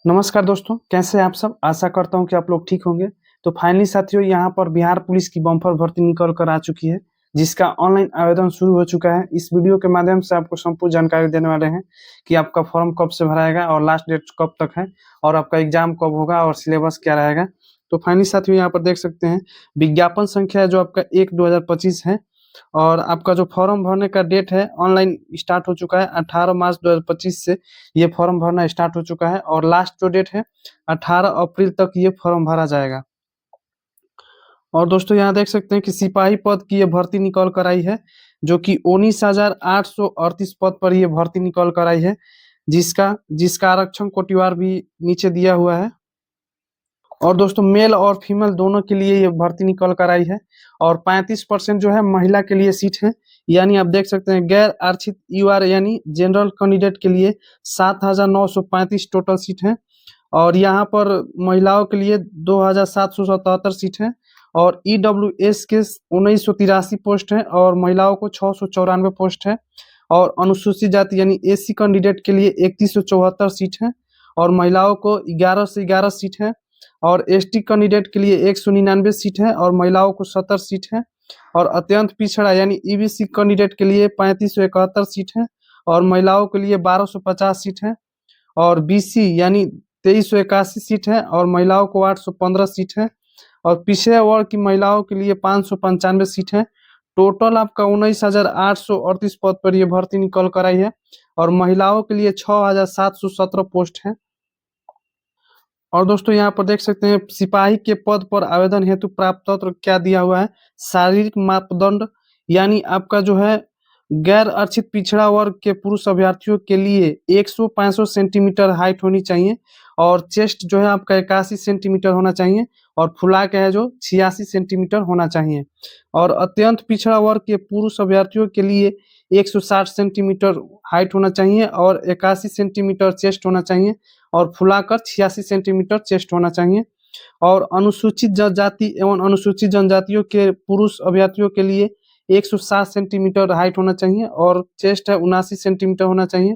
नमस्कार दोस्तों, कैसे हैं आप सब। आशा करता हूं कि आप लोग ठीक होंगे। तो फाइनली साथियों, यहाँ पर बिहार पुलिस की बम्पर भर्ती निकल कर आ चुकी है, जिसका ऑनलाइन आवेदन शुरू हो चुका है। इस वीडियो के माध्यम से आपको संपूर्ण जानकारी देने वाले हैं कि आपका फॉर्म कब से भराएगा और लास्ट डेट कब तक है और आपका एग्जाम कब होगा और सिलेबस क्या रहेगा। तो फाइनली साथियों, यहाँ पर देख सकते हैं विज्ञापन संख्या है जो आपका 1/2025 है और आपका जो फॉर्म भरने का डेट है ऑनलाइन स्टार्ट हो चुका है। 18 मार्च 2025 से ये फॉर्म भरना स्टार्ट हो चुका है और लास्ट जो डेट है 18 अप्रैल तक ये फॉर्म भरा जाएगा। और दोस्तों यहाँ देख सकते हैं कि सिपाही पद की ये भर्ती निकल कर आई है, जो कि 19,838 पद पर ये भर्ती निकल कर आई है, जिसका जिसका आरक्षण कोटिवार भी नीचे दिया हुआ है। और दोस्तों मेल और फीमेल दोनों के लिए ये भर्ती निकल कर आई है और 35% जो है महिला के लिए सीट है। यानी आप देख सकते हैं गैर आरक्षित यूआर यानी जनरल कैंडिडेट के लिए 7,935 टोटल सीट है और यहाँ पर महिलाओं के लिए 2,777 सीट है और ईडब्ल्यूएस के 1983 पोस्ट है और महिलाओं को 694 पोस्ट है और अनुसूचित जाति यानी एसी कैंडिडेट के लिए 3174 सीट है और महिलाओं को 11 से 11 सीट है और एसटी कैंडिडेट के लिए 199 सीट है और महिलाओं को 70 सीट है और अत्यंत पिछड़ा यानी ईबीसी कैंडिडेट के लिए 3571 सीट है और महिलाओं के लिए 1250 सीट है और बीसी यानी 2381 सीट है और महिलाओं को 815 सीट है और पिछड़े वर्ग की महिलाओं के लिए 595 सीट है। टोटल आपका 19,838 पद पर यह भर्ती निकल कर आई है और महिलाओं के लिए 6,717 पोस्ट है। और दोस्तों यहाँ पर देख सकते हैं सिपाही के पद पर आवेदन हेतु प्राप्त पत्र क्या दिया हुआ है। शारीरिक मापदंड यानी आपका जो है गैर आरक्षित पिछड़ा वर्ग के पुरुष अभ्यर्थियों के लिए 165 सेंटीमीटर हाइट होनी चाहिए और चेस्ट जो है आपका 81 सेंटीमीटर होना चाहिए और फुला के है जो 86 सेंटीमीटर होना चाहिए और अत्यंत पिछड़ा वर्ग के पुरुष अभ्यर्थियों के लिए 160 सेंटीमीटर हाइट होना चाहिए और 81 सेंटीमीटर चेस्ट होना चाहिए और फुलाकर 86 सेंटीमीटर चेस्ट होना चाहिए और अनुसूचित जनजाति एवं अनुसूचित जनजातियों के पुरुष अभ्यर्थियों के लिए 160 सेंटीमीटर हाइट होना चाहिए और चेस्ट है 79 सेंटीमीटर होना चाहिए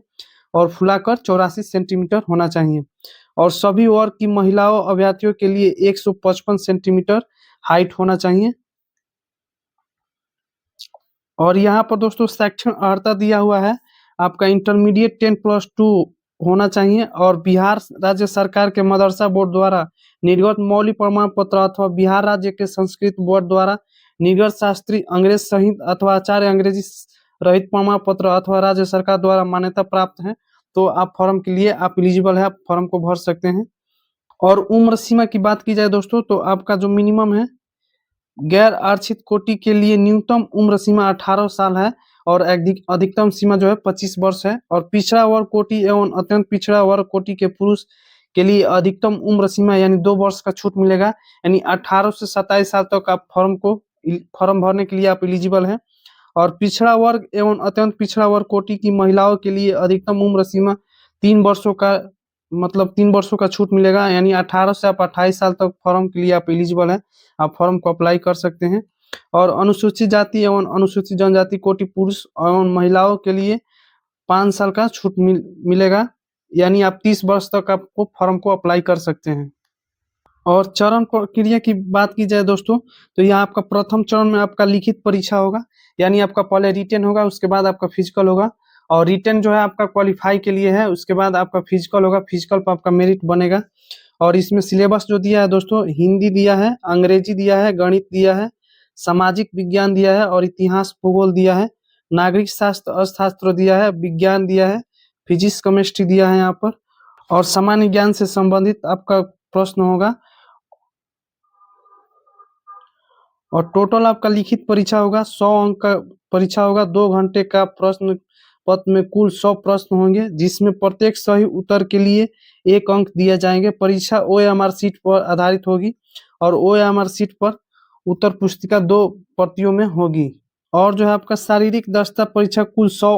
और फुलाकर 84 सेंटीमीटर होना चाहिए और सभी वर्ग की महिलाओं अभ्यर्थियों के लिए 155 सेंटीमीटर हाइट होना चाहिए। और यहाँ पर दोस्तों शैक्षणिक अर्हता दिया हुआ है आपका इंटरमीडिएट 10+2 होना चाहिए और बिहार राज्य सरकार के मदरसा बोर्ड द्वारा निर्गत मौलिक प्रमाण पत्र अथवा बिहार राज्य के संस्कृत बोर्ड द्वारा निर्गत शास्त्री अंग्रेज सहित अथवा आचार्य अंग्रेजी रहित प्रमाण पत्र अथवा राज्य सरकार द्वारा मान्यता प्राप्त है तो आप फॉर्म के लिए आप एलिजिबल है, आप फॉर्म को भर सकते हैं। और उम्र सीमा की बात की जाए दोस्तों तो आपका जो मिनिमम है गैर आरक्षित कोटि के लिए न्यूनतम उम्र सीमा 18 साल है और अधिकतम सीमा जो है 25 वर्ष है और पिछड़ा वर्ग कोटि एवं अत्यंत पिछड़ा वर्ग कोटि के पुरुष के लिए अधिकतम उम्र सीमा यानी 2 वर्ष का छूट मिलेगा। यानी 18 से 27 साल तक आप फॉर्म भरने के लिए आप एलिजिबल हैं और पिछड़ा वर्ग एवं अत्यंत पिछड़ा वर्ग कोटि की महिलाओं के लिए अधिकतम उम्र सीमा 3 वर्षों का 3 वर्षों का छूट मिलेगा। यानी 18 से आप 28 साल तक फॉर्म के लिए आप एलिजिबल हैं, आप फॉर्म को अप्लाई कर सकते हैं। और अनुसूचित जाति एवं अनुसूचित जनजाति कोटि पुरुष एवं महिलाओं के लिए 5 साल का छूट मिलेगा। यानी आप 30 वर्ष तक आपको फॉर्म को अप्लाई कर सकते हैं। और चरण प्रक्रिया की बात की जाए दोस्तों तो यहाँ आपका प्रथम चरण में आपका लिखित परीक्षा होगा, यानी आपका पहले रिटेन होगा, उसके बाद आपका फिजिकल होगा और रिटेन जो है आपका क्वालिफाई के लिए है, उसके बाद आपका फिजिकल होगा, फिजिकल पर आपका मेरिट बनेगा। और इसमें सिलेबस जो दिया है दोस्तों, हिंदी दिया है, अंग्रेजी दिया है, गणित दिया है, सामाजिक विज्ञान दिया है और इतिहास भूगोल दिया है, नागरिक शास्त्र अर्थशास्त्र दिया है, विज्ञान दिया है, फिजिक्स केमिस्ट्री दिया है यहाँ पर और सामान्य ज्ञान से संबंधित आपका प्रश्न होगा। और टोटल आपका लिखित परीक्षा होगा 100 अंक का परीक्षा होगा, 2 घंटे का प्रश्न पत्र में कुल 100 प्रश्न होंगे जिसमें प्रत्येक सही उत्तर के लिए 1 अंक दिए जाएंगे। परीक्षा ओएमआर सीट पर आधारित होगी और ओएमआर सीट पर उत्तर पुस्तिका 2 प्रतियों में होगी। और जो है आपका शारीरिक दक्षता परीक्षा कुल 100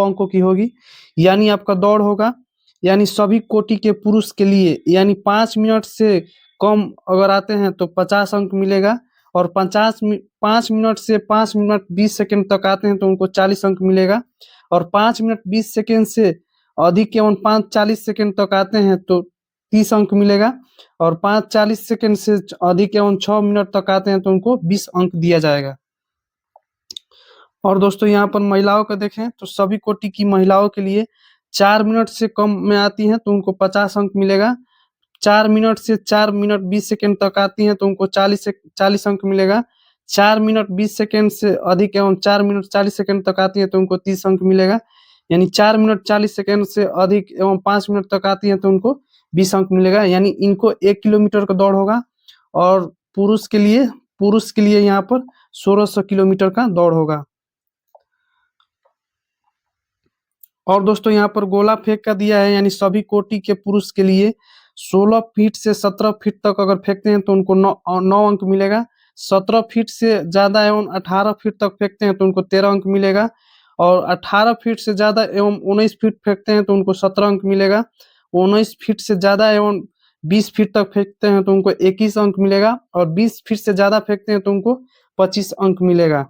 अंकों की होगी। यानी आपका दौड़ होगा, यानी सभी कोटि के पुरुष के लिए यानी 5 मिनट से कम अगर आते हैं तो 50 अंक मिलेगा और 5 मिनट से 5 मिनट 20 सेकंड तक आते हैं तो उनको 40 अंक मिलेगा और 5 मिनट 20 सेकंड से अधिक एवं 5:40 सेकंड तक आते हैं तो 30 अंक मिलेगा, और 5:40 सेकंड से अधिक एवं 6 मिनट तक आते हैं तो उनको 20 अंक दिया जाएगा। और दोस्तों यहाँ पर महिलाओं का देखें तो सभी कोटि की महिलाओं के लिए 4 मिनट से कम में आती हैं तो उनको 50 अंक मिलेगा। 4 मिनट से 4 मिनट 20 सेकंड तक आती हैं तो उनको 40 अंक मिलेगा। 4 मिनट 20 सेकंड से अधिक एवं 4 मिनट 40 सेकंड तक आती है तो उनको 30 अंक मिलेगा। यानी 4 मिनट 40 सेकंड से अधिक एवं 5 मिनट तक आती है तो उनको 20 अंक मिलेगा। यानी इनको 1 किलोमीटर का दौड़ होगा, और पुरुष के लिए यहाँ पर 1600 किलोमीटर का दौड़ होगा। और दोस्तों यहाँ पर गोला फेंक का दिया है, यानी सभी कोटि के पुरुष के लिए 16 फीट से 17 फीट तक अगर फेंकते हैं तो उनको 9 अंक मिलेगा। 17 फीट से ज्यादा एवं 18 फीट तक फेंकते हैं तो उनको 13 अंक मिलेगा। और 18 फीट से ज्यादा एवं 19 फीट फेंकते हैं तो उनको 17 अंक मिलेगा। 19 फीट से ज्यादा एवं 20 फीट तक फेंकते हैं तो उनको 21 अंक मिलेगा। और 20 फीट से ज्यादा फेंकते हैं तो उनको 25 अंक मिलेगा।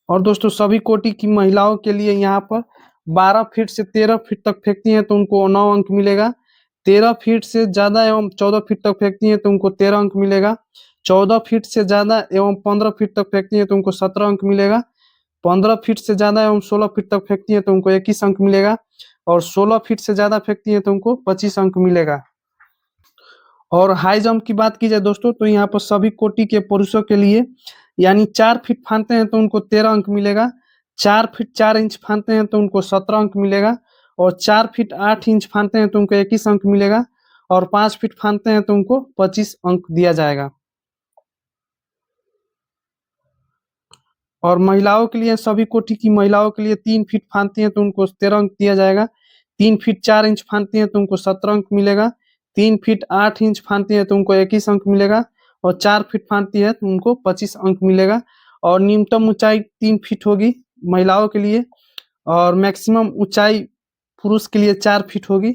और दोस्तों सभी कोटि की महिलाओं के लिए यहाँ पर 12 फीट से 13 फीट तक फेंकती हैं तो उनको 9 अंक मिलेगा। 13 फीट से ज्यादा एवं 14 फीट तक फेंकती हैं तो उनको 13 अंक मिलेगा। 14 फीट से ज्यादा एवं 15 फीट तक फेंकती हैं तो उनको 17 अंक मिलेगा। 15 फीट से ज्यादा एवं 16 फीट तक फेंकती हैं तो उनको 21 अंक मिलेगा। और 16 फीट से ज्यादा फेंकती हैं तो उनको 25 अंक मिलेगा। और हाई जंप की बात की जाए दोस्तों तो यहाँ पर सभी कोटि के पुरुषों के लिए, यानी 4 फीट फांदते हैं तो उनको 13 अंक मिलेगा। 4 फीट 4 इंच फांदते हैं तो उनको 17 अंक मिलेगा। और 4 फीट 8 इंच फांदते हैं तो उनको 21 अंक मिलेगा। और 5 फीट फांदते हैं तो उनको 25 अंक दिया जाएगा। और महिलाओं के लिए, सभी कोटि की महिलाओं के लिए 3 फीट फांदती हैं तो उनको 13 अंक दिया जाएगा। 3 फीट 4 इंच फांदती हैं तो उनको 17 अंक मिलेगा। 3 फीट 8 इंच फांदती हैं तो उनको 21 अंक मिलेगा। और 4 फीट फांदती है तो उनको 25 अंक मिलेगा। और न्यूनतम ऊंचाई 3 फीट होगी महिलाओं के लिए, और मैक्सिमम ऊंचाई पुरुष के लिए 4 फीट होगी।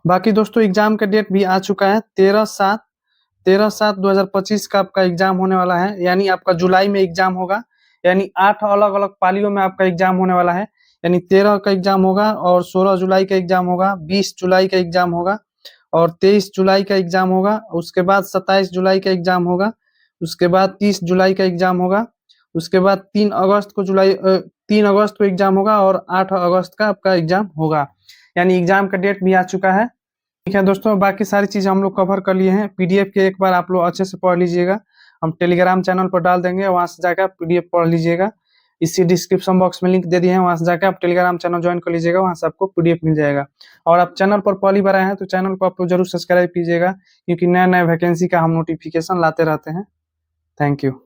बाकी दोस्तों एग्जाम का डेट भी आ चुका है, 13/7/2025 का आपका एग्जाम होने वाला है। यानी आपका जुलाई में एग्जाम होगा। यानी 8 अलग अलग पालियों में आपका एग्जाम होने वाला है। यानी 13 का एग्जाम होगा, और 16 जुलाई का एग्जाम होगा, 20 जुलाई का एग्जाम होगा, और 23 जुलाई का एग्जाम होगा। उसके बाद 27 जुलाई का एग्जाम होगा। उसके बाद 30 जुलाई का एग्जाम होगा। उसके बाद 3 अगस्त को एग्जाम होगा, और 8 अगस्त का आपका एग्जाम होगा। यानी एग्जाम का डेट भी आ चुका है। ठीक है दोस्तों, बाकी सारी चीज़ हम लोग कवर कर लिए हैं। पीडीएफ के एक बार आप लोग अच्छे से पढ़ लीजिएगा। हम टेलीग्राम चैनल पर डाल देंगे, वहां से जाकर पीडीएफ पढ़ लीजिएगा। इसी डिस्क्रिप्शन बॉक्स में लिंक दे दिए हैं, वहां से जाकर आप टेलीग्राम चैनल ज्वाइन कर लीजिएगा, वहां से आपको पीडीएफ मिल जाएगा। और आप चैनल पर पहली बार आए हैं तो चैनल को आप लोग जरूर सब्सक्राइब कीजिएगा, क्योंकि नए नए वैकेंसी का हम नोटिफिकेशन लाते रहते हैं। Thank you.